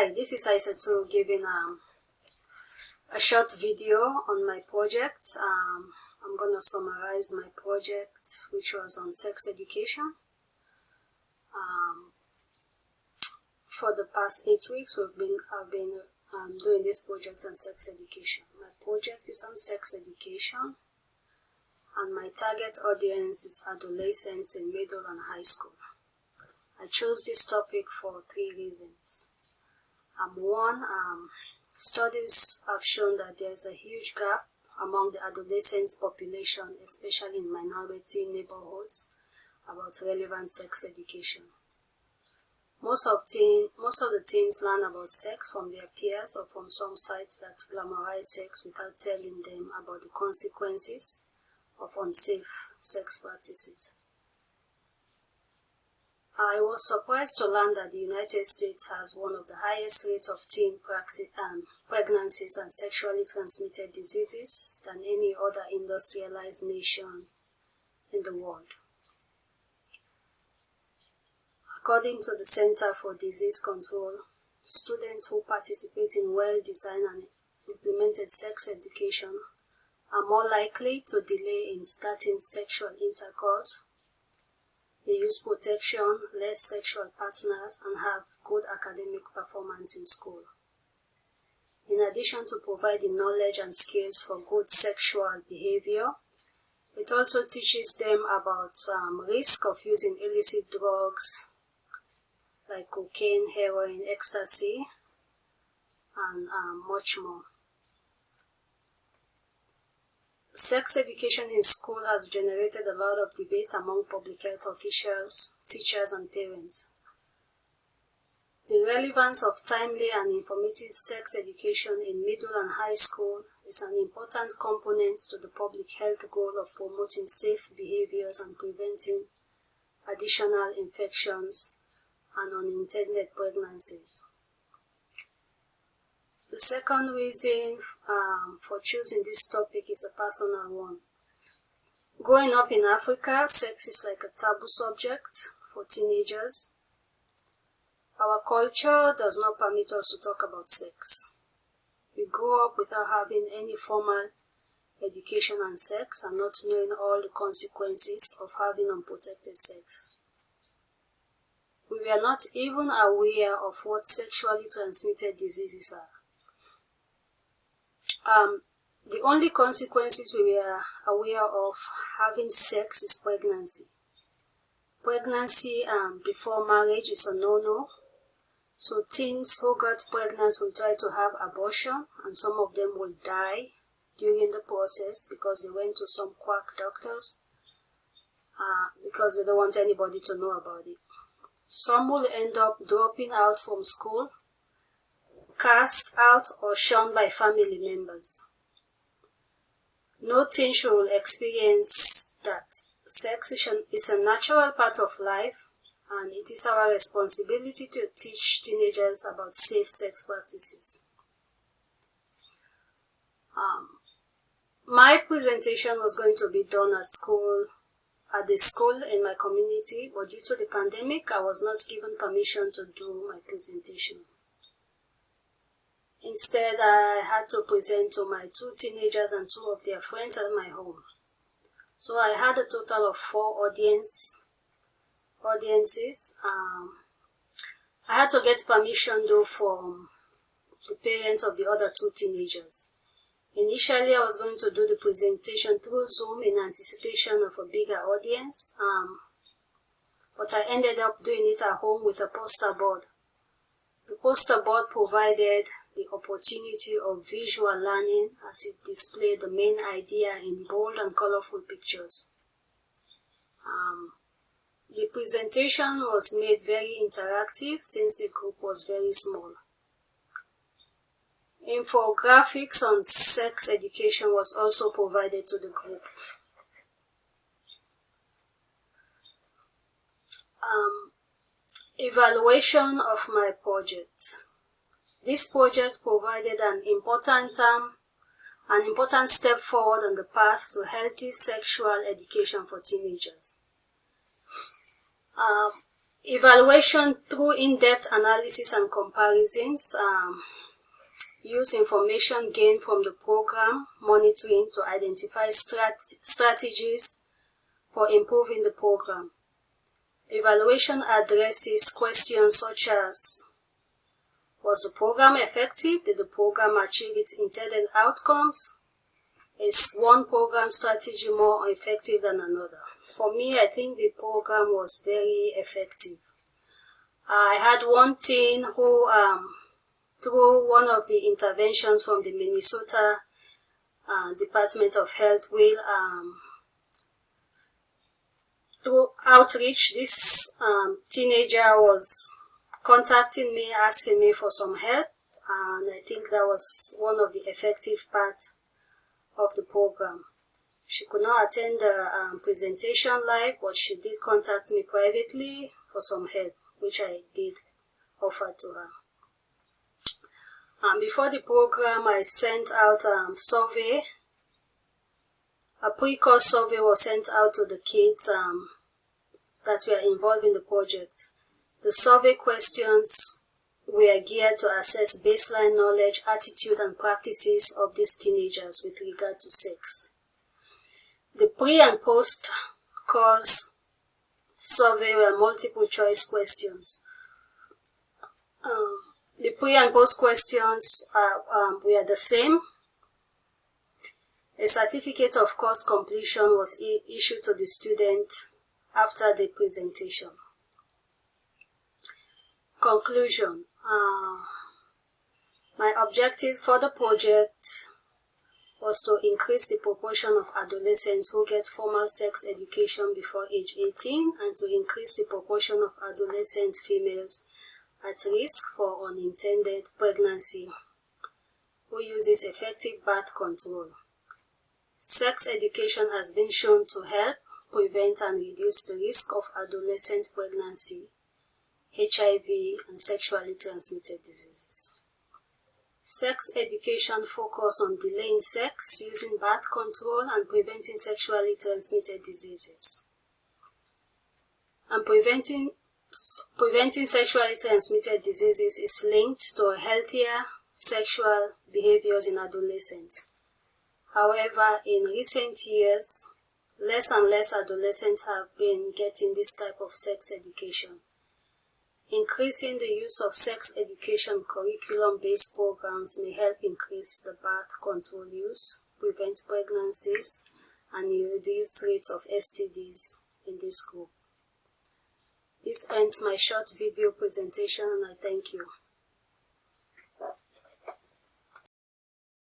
Hi, this is Aissatou giving a short video on my project. I'm going to summarize my project, which was on sex education. For the past 8 weeks, I've been doing this project on sex education. My project is on sex education, and my target audience is adolescents in middle and high school. I chose this topic for 3 reasons. One, studies have shown that there's a huge gap among the adolescents population, especially in minority neighborhoods, about relevant sex education. Most of the teens learn about sex from their peers or from some sites that glamorize sex without telling them about the consequences of unsafe sex practices. I was surprised to learn that the United States has one of the highest rates of teen pregnancies and sexually transmitted diseases than any other industrialized nation in the world. According to the Center for Disease Control, students who participate in well-designed and implemented sex education are more likely to delay in starting sexual intercourse. They use protection, less sexual partners, and have good academic performance in school. In addition to providing knowledge and skills for good sexual behavior, it also teaches them about risk of using illicit drugs like cocaine, heroin, ecstasy, and much more. Sex education in school has generated a lot of debate among public health officials, teachers, and parents. The relevance of timely and informative sex education in middle and high school is an important component to the public health goal of promoting safe behaviors and preventing additional infections and unintended pregnancies. The second reason for choosing this topic is a personal one. Growing up in Africa, sex is like a taboo subject for teenagers. Our culture does not permit us to talk about sex. We grow up without having any formal education on sex and not knowing all the consequences of having unprotected sex. We were not even aware of what sexually transmitted diseases are. The only consequences we were aware of having sex is pregnancy. Pregnancy before marriage is a no-no. So teens who got pregnant will try to have abortion, and some of them will die during the process because they went to some quack doctors because they don't want anybody to know about it. Some will end up dropping out from school, cast out or shunned by family members. No teen should experience that. Sex is a natural part of life, and it is our responsibility to teach teenagers about safe sex practices. My presentation was going to be done at the school in my community, but due to the pandemic, I was not given permission to do my presentation. Instead, I had to present to my 2 teenagers and 2 of their friends at my home. So I had a total of 4 audiences. I had to get permission though from the parents of the other 2 teenagers. Initially, I was going to do the presentation through Zoom in anticipation of a bigger audience, but I ended up doing it at home with a poster board. The poster board provided the opportunity of visual learning as it displayed the main idea in bold and colorful pictures. The presentation was made very interactive since the group was very small. Infographics on sex education was also provided to the group. Evaluation of my project. This project provided an important step forward on the path to healthy sexual education for teenagers. Evaluation through in-depth analysis and comparisons. Use information gained from the program monitoring to identify strategies for improving the program. Evaluation addresses questions such as: was the program effective? Did the program achieve its intended outcomes? Is one program strategy more effective than another? For me, I think the program was very effective. I had one teen who, through one of the interventions from the Minnesota Department of Health, through outreach, this teenager was contacting me, asking me for some help, and I think that was one of the effective parts of the program. She could not attend the presentation live, but she did contact me privately for some help, which I did offer to her. Before the program, I sent out a survey. A pre-course survey was sent out to the kids that were involved in the project. The survey questions were geared to assess baseline knowledge, attitude, and practices of these teenagers with regard to sex. The pre- and post-course survey were multiple choice questions. The pre- and post questions were the same. A certificate of course completion was issued to the student after the presentation. Conclusion. My objective for the project was to increase the proportion of adolescents who get formal sex education before age 18 and to increase the proportion of adolescent females at risk for unintended pregnancy who uses effective birth control. Sex education has been shown to help prevent and reduce the risk of adolescent pregnancy, HIV, and sexually transmitted diseases. Sex education focuses on delaying sex, using birth control, and preventing sexually transmitted diseases. And preventing sexually transmitted diseases is linked to healthier sexual behaviors in adolescents. However, in recent years, less and less adolescents have been getting this type of sex education. Increasing the use of sex education curriculum-based programs may help increase the birth control use, prevent pregnancies, and reduce rates of STDs in this group. This ends my short video presentation, and I thank you.